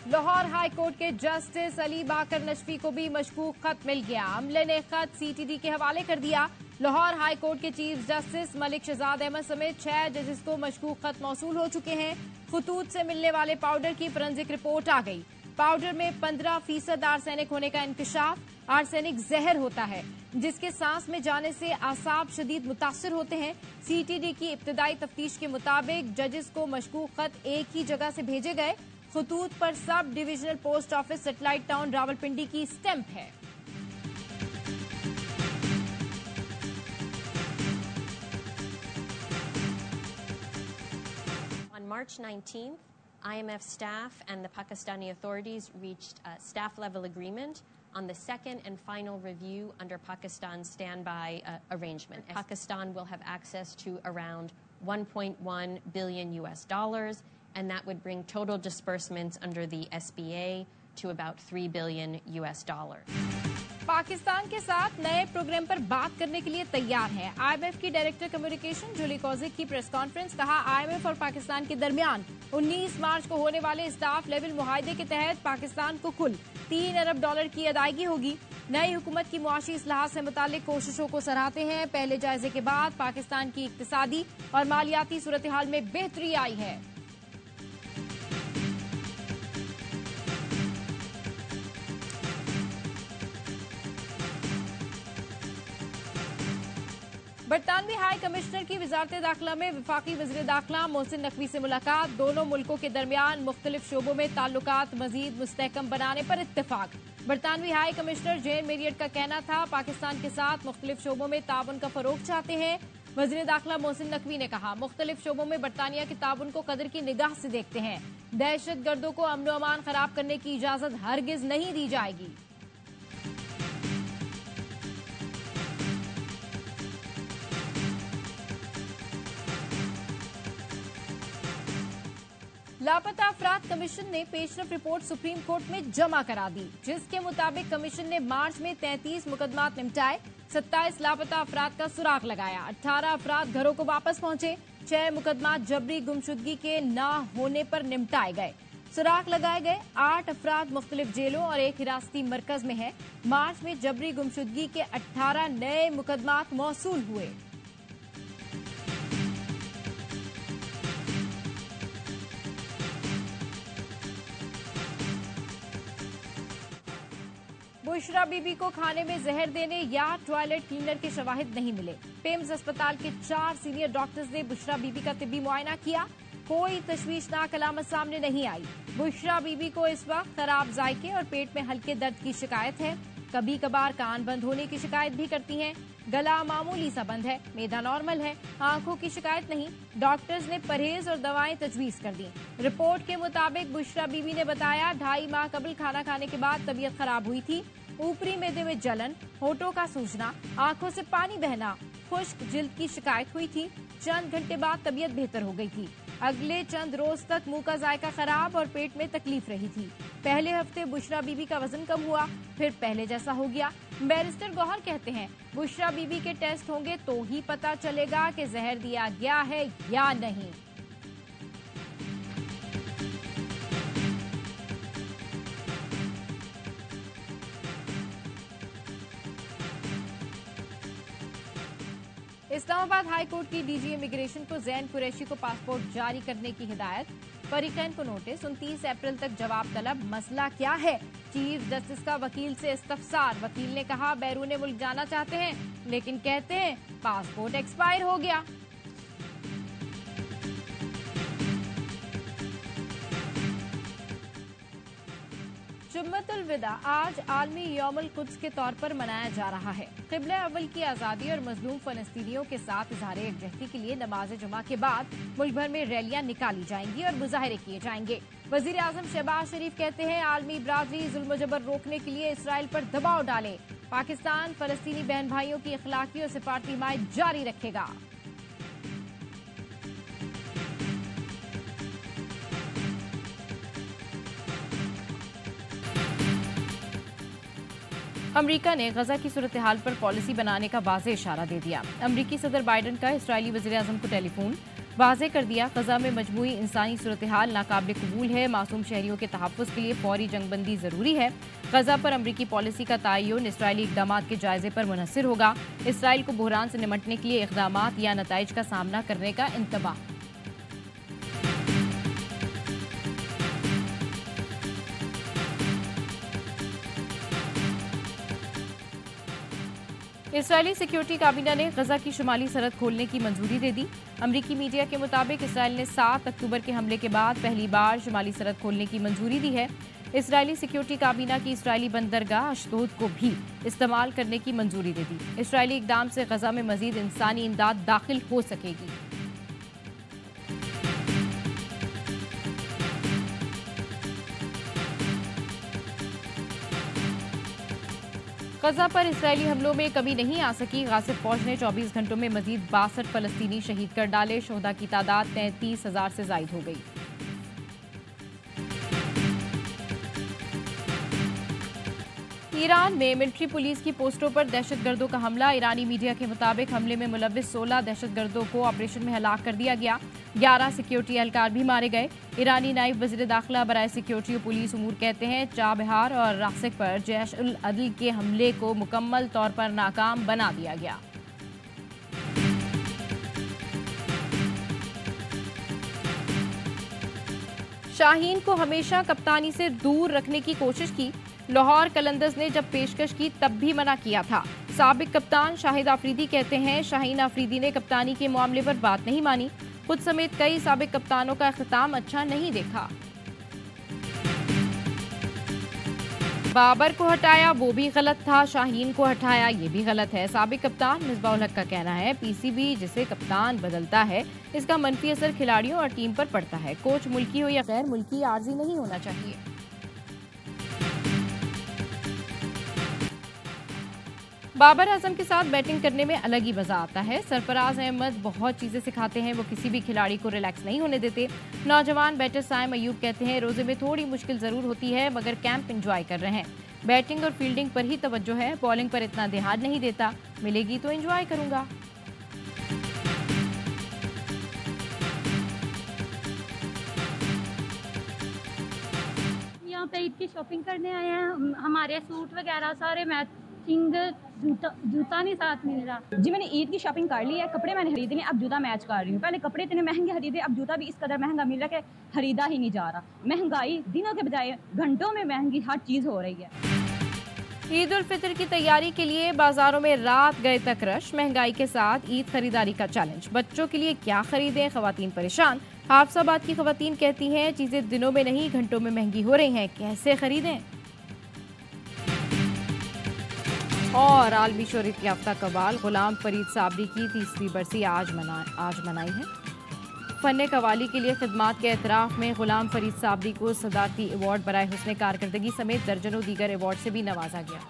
Lahore high court के justice Ali बाकर नशफी को भी मशकूक खत मिल गया। अमले ने खत सीटीडी के हवाले कर दिया। लाहौर हाई कोर्ट के चीफ जस्टिस मलिक शहजाद अहमद समेत 6 जजेस को मशकूक खत मौसूल हो चुके हैं। खतूत से मिलने वाले पाउडर की फोरेंसिक रिपोर्ट आ गई। पाउडर में 15% आर्सेनिक होने का इंकशाफ। आर्सेनिक जहर होता है जिसके सांस में जाने से आसाब शदीद मुतासर होते हैं। सीटीडी की इब्तदाई तफ्तीश के मुताबिक जजेस को मशकूक खत एक ही जगह से भेजे गए। खतूत पर sub divisional post office satellite town Rawalpindi की स्टैंप है। On March 19th, IMF staff and the Pakistani authorities reached a staff-level agreement on the second and final review under Pakistan's standby arrangement. Pakistan will have access to around 1.1 billion US dollars, and that would bring total disbursements under the SBA to about 3 billion US dollars. Pakistan के साथ नए programme पर बात करने के लिए तैयार है। आईएमएफ की डायरेक्टर कम्युनिकेशन जूली कॉजिक की प्रेस कॉन्फ्रेंस। कहा, आईएमएफ और पाकिस्तान के दरमियान 19 मार्च को होने वाले स्टाफ लेवल मुआहदे के तहत पाकिस्तान को कुल 3 अरब डॉलर की अदायगी होगी। नई हुकूमत की मुआशी इस्लाहात से मुतालिक कोशिशों को सराहते हैं। पहले जायजे के बाद पाकिस्तान की इक्तिसादी और मालियाती सूरत हाल में बेहतरी आई है। बरतानवी हाई कमिश्नर की वजारत दाखिला में वफाकी वज़ीर दाखिला मोहसिन नकवी से मुलाकात। दोनों मुल्कों के दरमियान मुख्तलिफ शोबों में ताल्लुकात मजीद मुस्तहकम बनाने पर इत्तेफाक। बरतानवी हाई कमिश्नर जेन मेरियट का कहना था, पाकिस्तान के साथ मुख्तलिफ शोबों में ताउन का फरोग चाहते हैं। वज़ीर दाखिला मोहसिन नकवी ने कहा, मुख्तलिफ शोबों में बरतानिया के ताउन को कदर की निगाह से देखते हैं। दहशत गर्दों को अमन अमान खराब करने की इजाजत हरगिज नहीं दी जाएगी। लापता अफराद कमीशन ने पेशरफ रिपोर्ट सुप्रीम कोर्ट में जमा करा दी, जिसके मुताबिक कमीशन ने मार्च में 33 मुकदमात निपटाए, 27 लापता अफराद का सुराग लगाया, 18 अफराद घरों को वापस पहुंचे, 6 मुकदमात जबरी गुमशुदगी के न होने पर निपटाए गए। सुराग लगाए गए 8 अफराद मुख्तलिफ जेलों और एक हिरासती मरकज में है। मार्च में जबरी गुमशुदगी के 18 नए मुकदमात मौसूल हुए। बुशरा बीबी को खाने में जहर देने या टॉयलेट क्लीनर के शवाहिद नहीं मिले। पेम्स अस्पताल के 4 सीनियर डॉक्टर्स ने बुशरा बीबी का तिब्बी मुआयना किया। कोई तशवीशनाक अलामत सामने नहीं आई। बुशरा बीबी को इस वक्त खराब जायके और पेट में हल्के दर्द की शिकायत है। कभी कभार कान बंद होने की शिकायत भी करती हैं। गला मामूली सा बंद है, मैदा नॉर्मल है, आंखों की शिकायत नहीं। डॉक्टर्स ने परहेज और दवाएं तजवीज कर दी। रिपोर्ट के मुताबिक बुशरा बीबी ने बताया, 2.5 माह कबल खाना खाने के बाद तबीयत खराब हुई थी। ऊपरी मैदे में जलन, होठों का सूजना, आंखों से पानी बहना, खुश्क जिल्द की शिकायत हुई थी। चंद घंटे बाद तबीयत बेहतर हो गई थी। अगले चंद रोज तक मुंह का जायका खराब और पेट में तकलीफ रही थी। पहले हफ्ते बुशरा बीबी का वजन कम हुआ, फिर पहले जैसा हो गया। बैरिस्टर गौहर कहते हैं, बुशरा बीबी के टेस्ट होंगे तो ही पता चलेगा कि जहर दिया गया है या नहीं। इस्लामाबाद हाई कोर्ट की डीजी इमिग्रेशन को जैन कुरैशी को पासपोर्ट जारी करने की हिदायत। फरीकैन को नोटिस, 29 अप्रैल तक जवाब तलब। मसला क्या है? चीफ जस्टिस का वकील से इस्तफसार। वकील ने कहा, बैरून मुल्क जाना चाहते हैं लेकिन कहते हैं पासपोर्ट एक्सपायर हो गया। जुम्मतुल विदा आज आलमी यौमुल कुद्स के तौर पर मनाया जा रहा है। क़िबला अव्वल की आज़ादी और मजलूम फ़लस्तीनियों के साथ इज़हार यकजहती के लिए नमाज जुमा के बाद मुल्क भर में रैलियां निकाली जाएंगी और मुजाहरे किए जाएंगे। वज़ीर आज़म शहबाज शरीफ कहते हैं, आलमी बरादरी जुल्म जबर रोकने के लिए इसराइल पर दबाव डाले। पाकिस्तान फ़लस्तीनी बहन भाइयों की अखलाकी और सिफारती हिमायत जारी रखेगा। अमरीका ने गजा की सूरत हाल पर पॉलिसी बनाने का वाज़ेह इशारा दे दिया। अमरीकी सदर बाइडन का इसराइली वज़ीर आज़म को टेलीफोन। वाज़ेह कर दिया गजा में मजमूई इंसानी सूरत हाल नाकाबिल कबूल है, मासूम शहरियों के तहफ़्फ़ुज़ के लिए फौरी जंगबंदी ज़रूरी है। गजा पर अमरीकी पॉलिसी का तयन इसराइली इक़दाम के जायजे पर मुनहसर होगा। इसराइल को बहरान से निमटने के लिए इक़दाम या नताइज का सामना करने का इंतबाह। इसराइली सिक्योरिटी काबीना ने गजा की शुमाली सरहद खोलने की मंजूरी दे दी। अमरीकी मीडिया के मुताबिक इसराइल ने 7 अक्टूबर के हमले के बाद पहली बार शुमाली सरहद खोलने की मंजूरी दी है। इसराइली सिक्योरिटी काबीना की इसराइली बंदरगाह अशदोद को भी इस्तेमाल करने की मंजूरी दे दी। इसराइली इक़दाम से गजा में मजीद इंसानी इमदाद दाखिल हो सकेगी। गजा पर इसराइली हमलों में कमी नहीं आ सकी। गासिब फौज ने 24 घंटों में मजीद 62 फलस्तीनी शहीद कर डाले। शोहदा की तादाद 33,000 से जायद हो गई। ईरान में मिलिट्री पुलिस की पोस्टों पर दहशतगर्दों का हमला। ईरानी मीडिया के मुताबिक हमले में मुलव्विस 16 दहशतगर्दों को ऑपरेशन में हलाक कर दिया गया। 11 सिक्योरिटी एहलकार भी मारे गए। ईरानी नायब वज़ीर दाखिला बराए सिक्योरिटी और पुलिस उमूर कहते हैं चाबहार और रासिक पर जैश उल अदल के हमले को मुकम्मल तौर पर नाकाम बना दिया गया। शाहीन को हमेशा कप्तानी से दूर रखने की कोशिश की। लाहौर कलंदर्स ने जब पेशकश की तब भी मना किया था। साबिक कप्तान शाहिद आफरीदी कहते हैं शाहीन आफरीदी ने कप्तानी के मामले पर बात नहीं मानी। खुद समेत कई साबिक कप्तानों का इख्तिताम अच्छा नहीं देखा। बाबर को हटाया वो भी गलत था, शाहीन को हटाया ये भी गलत है। साबिक कप्तान मिसबाहुल हक का कहना है पीसीबी जिसे कप्तान बदलता है इसका मनफी असर खिलाड़ियों और टीम पर पड़ता है। कोच मुल्की हो या गैर मुल्की आर्जी नहीं होना चाहिए। बाबर आजम के साथ बैटिंग करने में अलग ही मजा आता है। सरफराज अहमद बहुत चीजें सिखाते हैं, वो किसी भी खिलाड़ी को रिलैक्स नहीं होने देते। नौजवान बैटर साइम अयूब कहते हैं रोजे में थोड़ी मुश्किल जरूर होती है मगर कैंप एंजॉय कर रहे हैं। बैटिंग और फील्डिंग पर ही तवज्जो है, बॉलिंग पर इतना ध्यान नहीं देता। मिलेगी तो एंजॉय करूंगा। यहाँ पे ईद की शॉपिंग करने आए हैं। हमारे सूट वगैरह सारे मैचिंग, जूता नहीं साथ मिल रहा। जी मैंने ईद की शॉपिंग कर ली है, कपड़े मैंने खरीदे नहीं, अब जूता मैच कर रही हूँ। पहले कपड़े इतने महंगे खरीदे, अब जूता भी इस कदर महंगा मिल रहा है कि खरीदा ही नहीं जा रहा। महंगाई दिनों के बजाय घंटों में महंगी हर चीज़ हो रही है। ईद उल फितर की तैयारी के लिए बाजारों में रात गए तक रश। महंगाई के साथ ईद खरीदारी का चैलेंज। बच्चों के लिए क्या खरीदें, खवातीन परेशान। हाफसाबाद की खवातीन कहती हैं चीजें दिनों में नहीं घंटों में महंगी हो रही हैं, कैसे खरीदें। और आलमी शोहरत याफ्ता कव्वाल गुलाम फरीद साबरी की 30वीं बरसी आज मनाई है। फन कव्वाली के लिए खिदमात के एतराफ़ में गुलाम फरीद साबरी को सदाकती अवार्ड बराए हुस्न कारकर्दगी समेत दर्जनों दीगर अवार्ड से भी नवाजा गया।